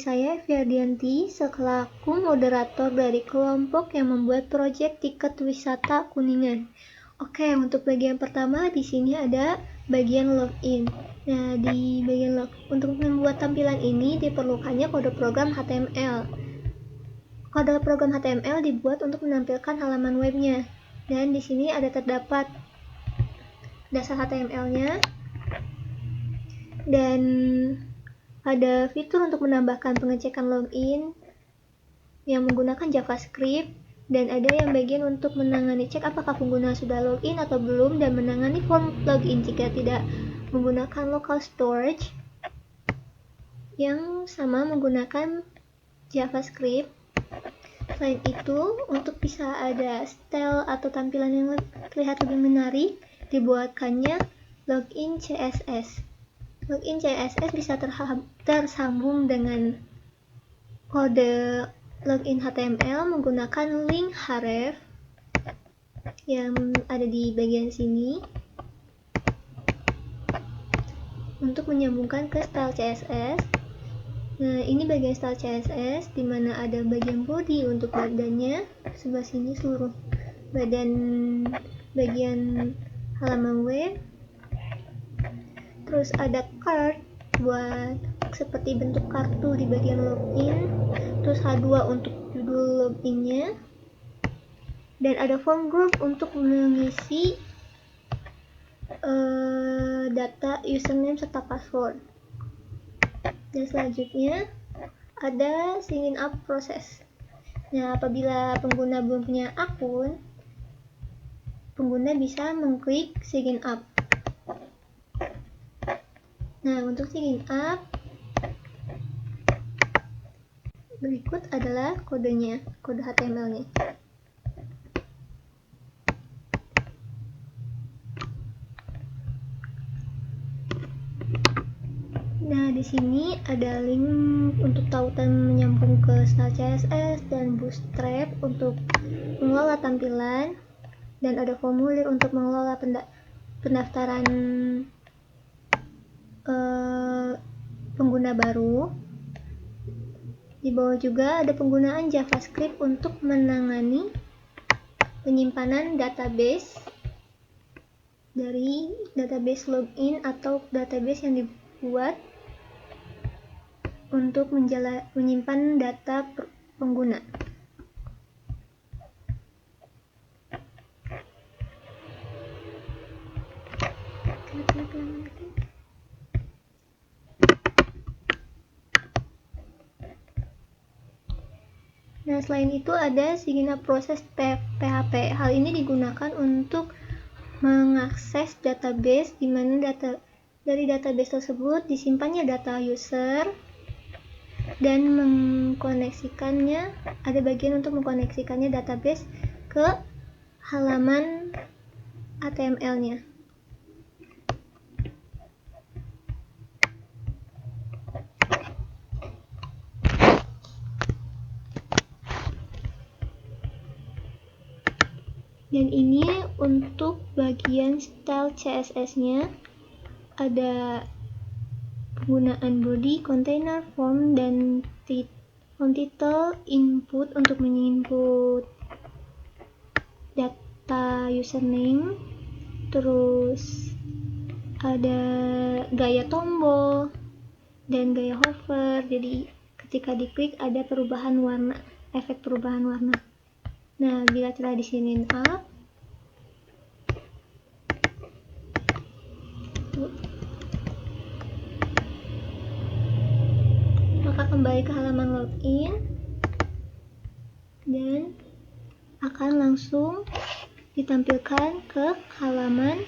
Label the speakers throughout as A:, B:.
A: saya Fiardianti selaku moderator dari kelompok yang membuat proyek tiket wisata Kuningan. Oke, untuk bagian pertama di sini ada bagian login. Nah, di bagian untuk membuat tampilan ini diperlukannya kode program HTML. Kode program HTML dibuat untuk menampilkan halaman webnya. Dan di sini ada terdapat dasar HTML-nya dan ada fitur untuk menambahkan pengecekan login yang menggunakan JavaScript, dan ada yang bagian untuk menangani cek apakah pengguna sudah login atau belum dan menangani form login jika tidak menggunakan local storage yang sama menggunakan JavaScript. Selain itu, untuk bisa ada style atau tampilan yang terlihat lebih menarik, dibuatkannya login CSS. Login CSS bisa tersambung dengan kode login HTML menggunakan link href yang ada di bagian sini untuk menyambungkan ke style CSS. Nah, ini bagian style CSS di mana ada bagian body untuk badannya, sebelah sini seluruh badan bagian halaman web. Terus ada card buat seperti bentuk kartu di bagian login, terus H2 untuk judul loginnya, dan ada form group untuk mengisi data username serta password. Dan selanjutnya ada sign up proses. Nah, apabila pengguna belum punya akun, pengguna bisa mengklik sign up. Nah, untuk sign up, berikut adalah kodenya, kode HTML-nya. Nah, di sini ada link untuk tautan menyambung ke style CSS dan Bootstrap untuk mengelola tampilan, dan ada formulir untuk mengelola pendaftaran pengguna baru. Di bawah juga ada penggunaan JavaScript untuk menangani penyimpanan database dari database login atau database yang dibuat untuk menyimpan data pengguna. Nah, selain itu ada sign up proses PHP. Hal ini digunakan untuk mengakses database di mana dari database tersebut disimpannya data user dan mengkoneksikannya, ada bagian untuk mengkoneksikannya database ke halaman HTML-nya. Dan ini untuk bagian style CSS-nya, ada penggunaan body, container, form, dan form title, input untuk menginput data username, terus ada gaya tombol dan gaya hover, jadi ketika diklik ada perubahan warna, efek perubahan warna. Nah, bila telah di sign up, maka kembali ke halaman login dan akan langsung ditampilkan ke halaman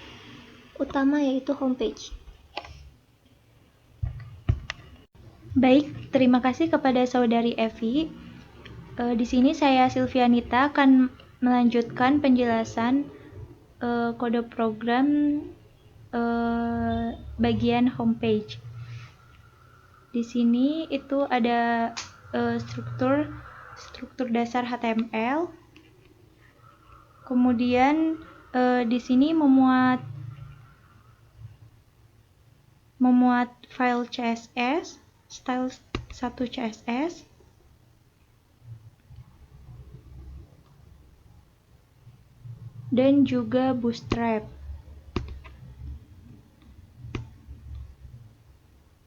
A: utama, yaitu homepage.
B: Baik, terima kasih kepada saudari Evi. Di sini saya Silvianita akan melanjutkan penjelasan kode program bagian homepage. Di sini itu ada struktur dasar HTML. Kemudian di sini memuat file CSS, style satu CSS. Dan juga Bootstrap.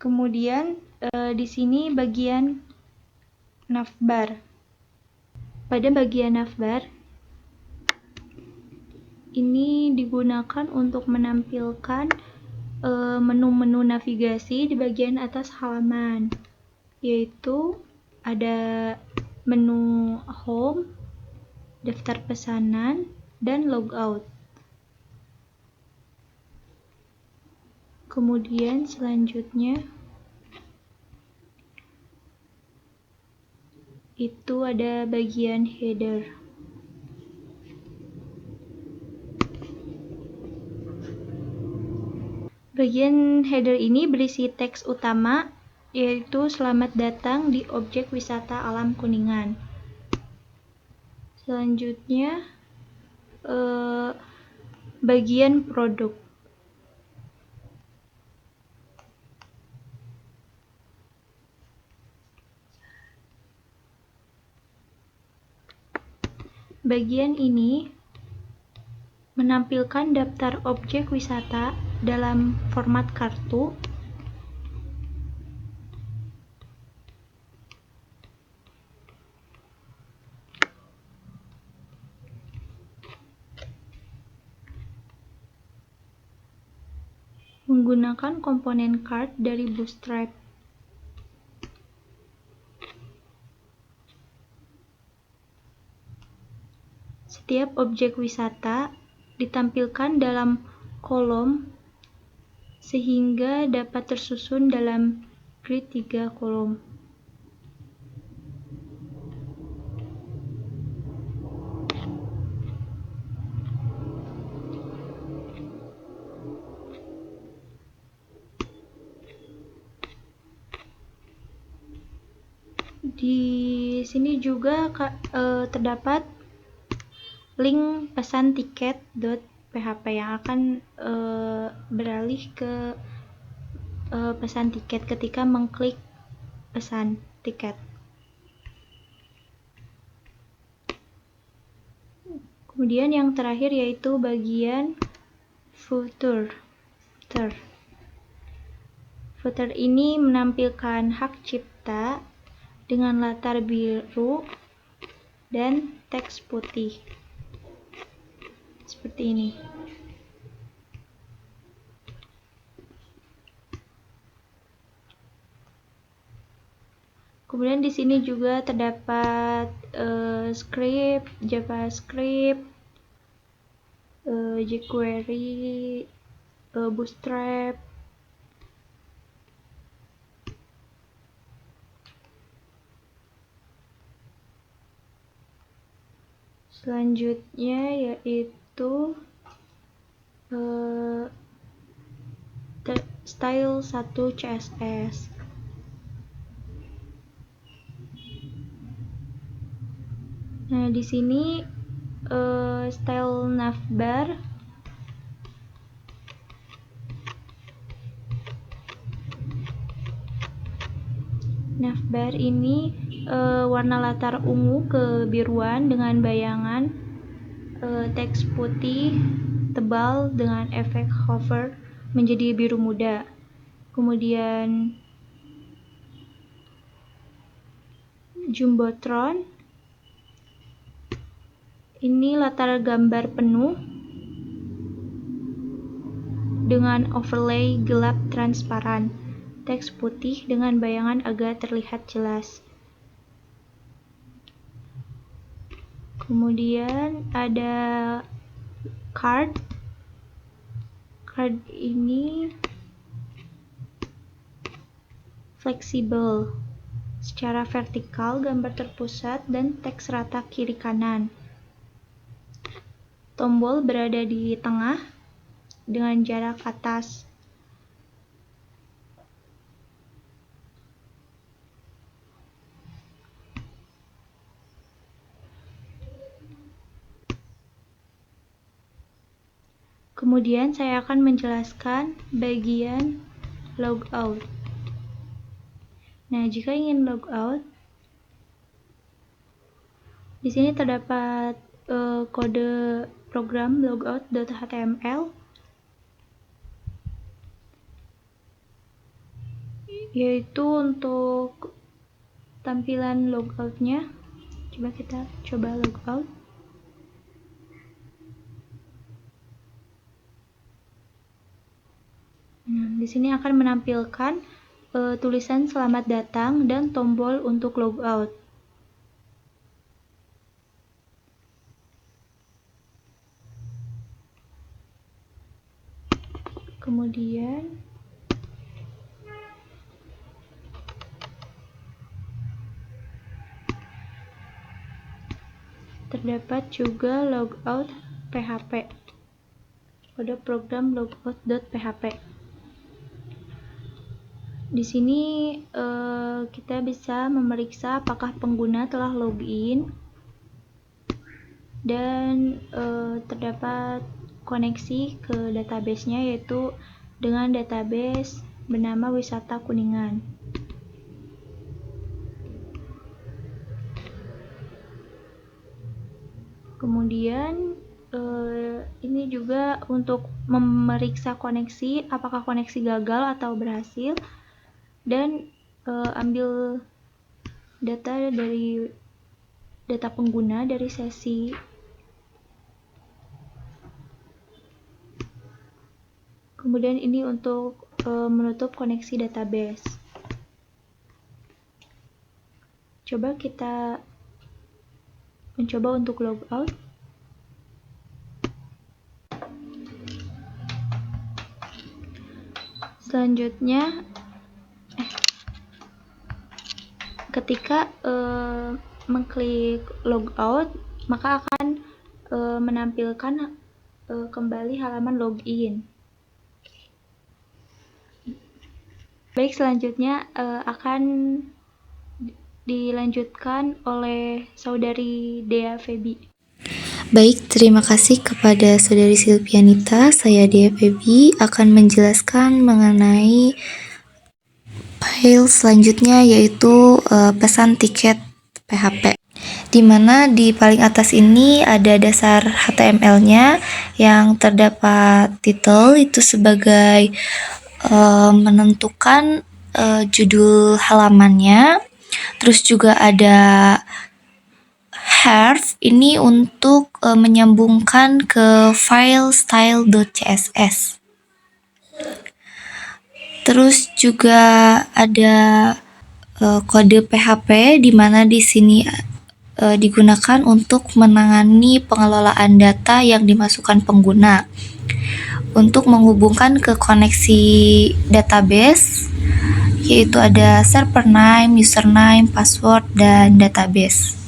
B: Kemudian di sini bagian navbar. Pada bagian navbar ini digunakan untuk menampilkan menu-menu navigasi di bagian atas halaman, yaitu ada menu home, daftar pesanan, dan logout. Kemudian selanjutnya itu ada bagian header. Bagian header ini berisi teks utama, yaitu selamat datang di objek wisata alam Kuningan. Selanjutnya bagian produk. Bagian ini menampilkan daftar objek wisata dalam format kartu. Menggunakan komponen card dari Bootstrap. Setiap objek wisata ditampilkan dalam kolom sehingga dapat tersusun dalam grid 3 kolom. Di sini juga terdapat link pesan tiket.php yang akan beralih ke pesan tiket ketika mengklik pesan tiket. Kemudian yang terakhir yaitu bagian footer. Footer ini menampilkan hak cipta dengan latar biru dan teks putih. Seperti ini. Kemudian di sini juga terdapat script, JavaScript, jQuery, Bootstrap. Selanjutnya yaitu style 1 CSS. Nah, di sini style navbar ini warna latar ungu kebiruan dengan bayangan teks putih tebal dengan efek hover menjadi biru muda. Kemudian Jumbotron ini latar gambar penuh dengan overlay gelap transparan, teks putih dengan bayangan agak terlihat jelas. Kemudian ada card ini fleksibel, secara vertikal gambar terpusat dan teks rata kiri kanan. Tombol berada di tengah dengan jarak atas. Kemudian saya akan menjelaskan bagian logout. Nah, jika ingin logout, di sini terdapat kode program logout.html, yaitu untuk tampilan logoutnya. Coba kita coba logout. Nah, di sini akan menampilkan tulisan selamat datang dan tombol untuk logout. Kemudian terdapat juga logout PHP, kode program logout.php. Di sini kita bisa memeriksa apakah pengguna telah login dan terdapat koneksi ke database-nya, yaitu dengan database bernama Wisata Kuningan. Kemudian ini juga untuk memeriksa koneksi, apakah koneksi gagal atau berhasil, dan ambil data dari data pengguna dari sesi. Kemudian ini untuk menutup koneksi database. Coba kita mencoba untuk logout. Selanjutnya, ketika mengklik logout, maka akan menampilkan kembali halaman login. Baik, selanjutnya akan dilanjutkan oleh saudari Dea Febi.
C: Baik, terima kasih kepada saudari Silvianita. Saya Dea Febi akan menjelaskan mengenai file selanjutnya, yaitu pesan tiket PHP. Di mana di paling atas ini ada dasar HTML-nya yang terdapat title itu sebagai menentukan judul halamannya. Terus juga ada hearth ini untuk menyambungkan ke file style.css. Terus juga ada kode PHP di mana di sini digunakan untuk menangani pengelolaan data yang dimasukkan pengguna untuk menghubungkan ke koneksi database, yaitu ada server name, username, password, dan database.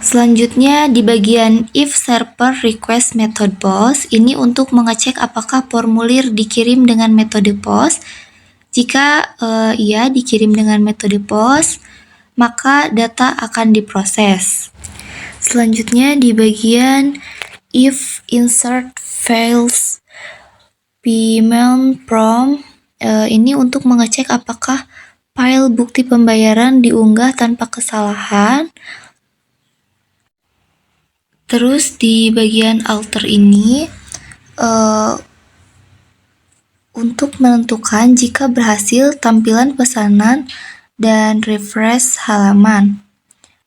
C: Selanjutnya di bagian if server request method POST, ini untuk mengecek apakah formulir dikirim dengan metode POST. Jika iya dikirim dengan metode POST, maka data akan diproses. Selanjutnya di bagian if insert fails payment from, ini untuk mengecek apakah file bukti pembayaran diunggah tanpa kesalahan. Terus di bagian alter ini untuk menentukan jika berhasil tampilan pesanan dan refresh halaman.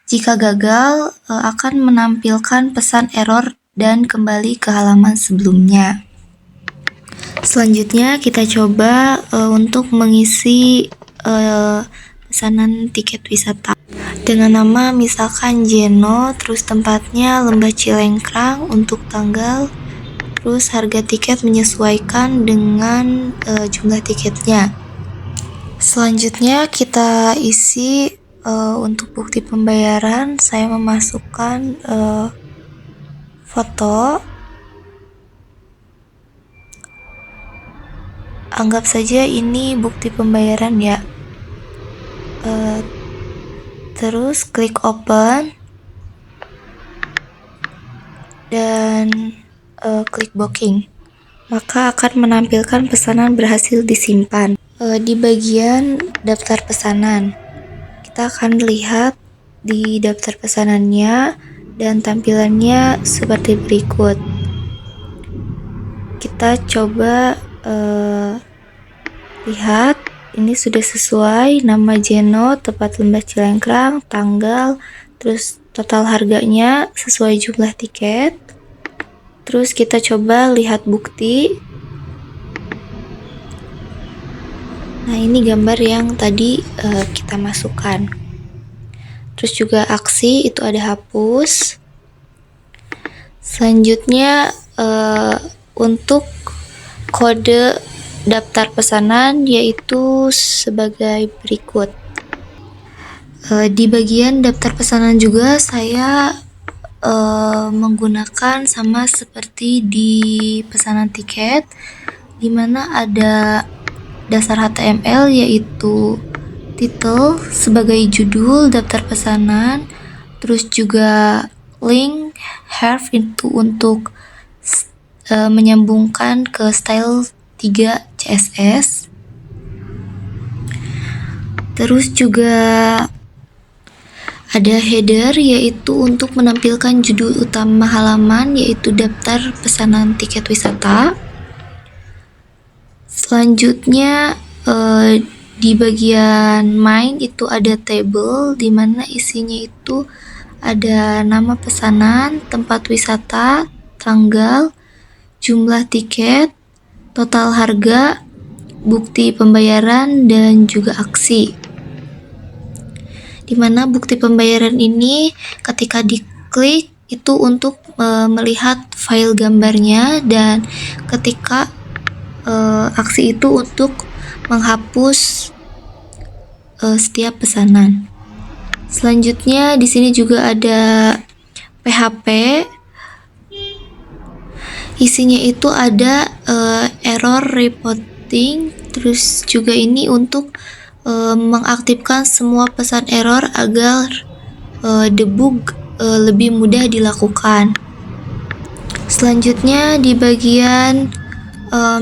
C: Jika gagal akan menampilkan pesan error dan kembali ke halaman sebelumnya. Selanjutnya kita coba untuk mengisi pesanan tiket wisata dengan nama misalkan Jeno, terus tempatnya Lembah Cilengkrang untuk tanggal, terus harga tiket menyesuaikan dengan jumlah tiketnya. Selanjutnya kita isi untuk bukti pembayaran. Saya memasukkan foto. Anggap saja ini bukti pembayaran ya. Terus klik open dan klik booking, maka akan menampilkan pesanan berhasil disimpan. Di bagian daftar pesanan, kita akan lihat di daftar pesanannya dan tampilannya seperti berikut. Kita coba lihat, ini sudah sesuai, nama Jeno, tempat Lembah Cilengkrang, tanggal, terus total harganya sesuai jumlah tiket. Terus kita coba lihat bukti. Nah, ini gambar yang tadi kita masukkan. Terus juga aksi itu ada hapus. Selanjutnya untuk kode daftar pesanan yaitu sebagai berikut. Di bagian daftar pesanan juga saya menggunakan sama seperti di pesanan tiket, di mana ada dasar HTML yaitu title sebagai judul daftar pesanan, terus juga link have itu untuk menyambungkan ke style 3 CSS. Terus juga ada header yaitu untuk menampilkan judul utama halaman yaitu daftar pesanan tiket wisata. Selanjutnya di bagian main itu ada table di mana isinya itu ada nama pesanan, tempat wisata, tanggal, jumlah tiket, total harga, bukti pembayaran, dan juga aksi. Di mana bukti pembayaran ini ketika diklik itu untuk melihat file gambarnya, dan ketika aksi itu untuk menghapus setiap pesanan. Selanjutnya di sini juga ada PHP. Isinya itu ada error reporting, terus juga ini untuk mengaktifkan semua pesan error agar debug lebih mudah dilakukan. Selanjutnya di bagian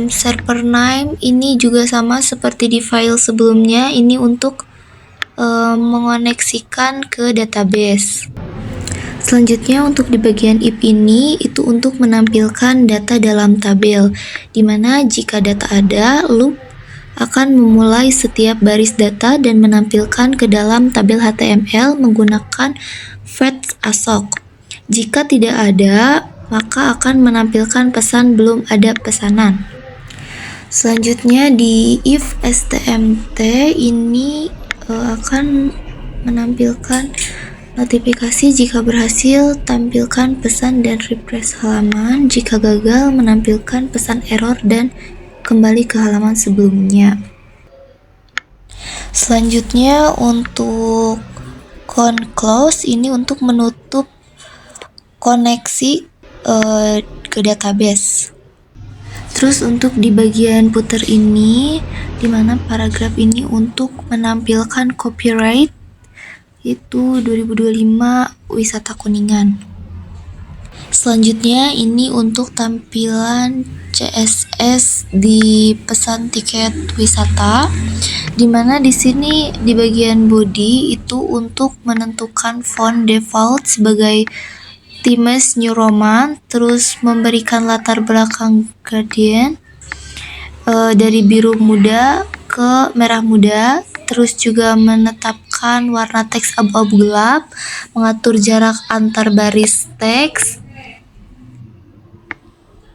C: server name ini juga sama seperti di file sebelumnya, ini untuk mengoneksikan ke database. Selanjutnya untuk di bagian if ini itu untuk menampilkan data dalam tabel, dimana jika data ada, loop akan memulai setiap baris data dan menampilkan ke dalam tabel HTML menggunakan fetch assoc. Jika tidak ada, maka akan menampilkan pesan belum ada pesanan. Selanjutnya di if stmt ini akan menampilkan notifikasi jika berhasil, tampilkan pesan dan refresh halaman. Jika gagal, menampilkan pesan error dan kembali ke halaman sebelumnya. Selanjutnya untuk close ini untuk menutup koneksi ke database. Terus untuk di bagian footer ini, di mana paragraf ini untuk menampilkan copyright itu 2025 Wisata Kuningan. Selanjutnya ini untuk tampilan CSS di pesan tiket wisata, di mana di sini di bagian body itu untuk menentukan font default sebagai Times New Roman, terus memberikan latar belakang gradient dari biru muda ke merah muda, terus juga menetapkan warna teks abu-abu gelap, mengatur jarak antar baris teks.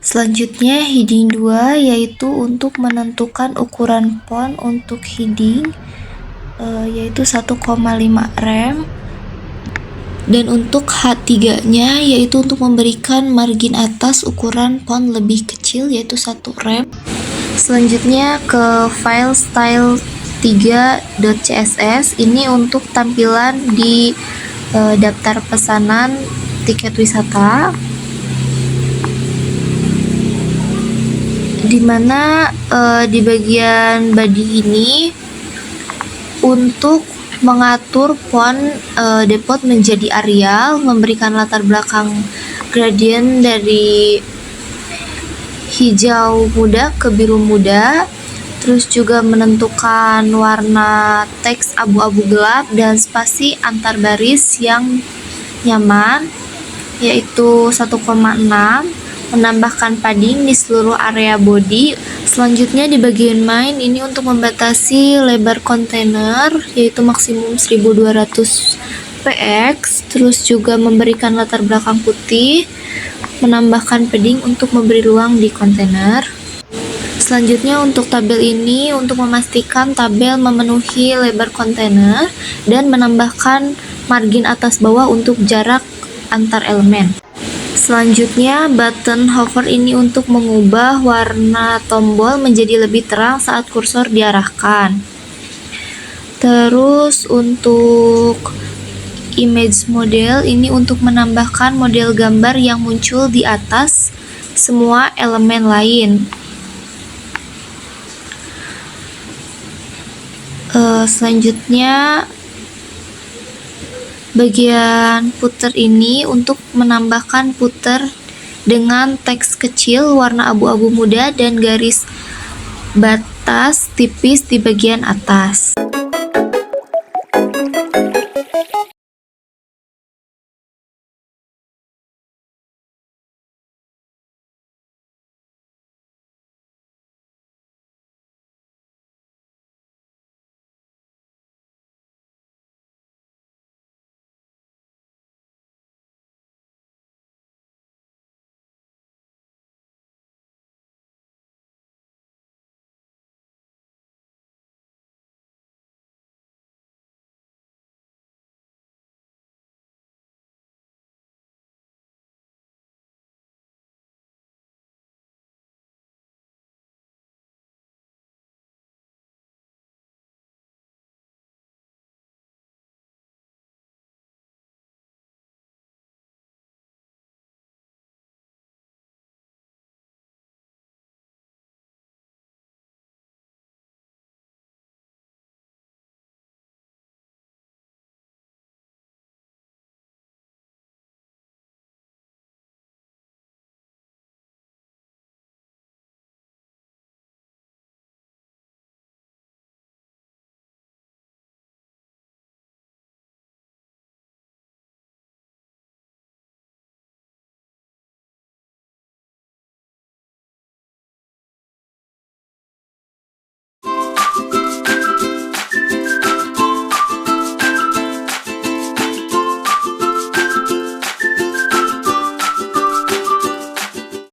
C: Selanjutnya heading 2 yaitu untuk menentukan ukuran font untuk heading yaitu 1,5 rem. Dan untuk H3-nya yaitu untuk memberikan margin atas ukuran font lebih kecil yaitu 1 rem. Selanjutnya ke file style 3.css ini untuk tampilan di daftar pesanan tiket wisata, dimana di bagian body ini untuk mengatur font default menjadi Arial, memberikan latar belakang gradient dari hijau muda ke biru muda, terus juga menentukan warna teks abu-abu gelap dan spasi antar baris yang nyaman, yaitu 1,6, menambahkan padding di seluruh area body. Selanjutnya di bagian main ini untuk membatasi lebar kontainer, yaitu maksimum 1200 px, terus juga memberikan latar belakang putih, menambahkan padding untuk memberi ruang di kontainer. Selanjutnya untuk tabel ini untuk memastikan tabel memenuhi lebar kontainer dan menambahkan margin atas bawah untuk jarak antar elemen. Selanjutnya button hover ini untuk mengubah warna tombol menjadi lebih terang saat kursor diarahkan. Terus untuk image model ini untuk menambahkan model gambar yang muncul di atas semua elemen lain. Selanjutnya bagian footer ini untuk menambahkan footer dengan teks kecil warna abu-abu muda dan garis batas tipis di bagian atas.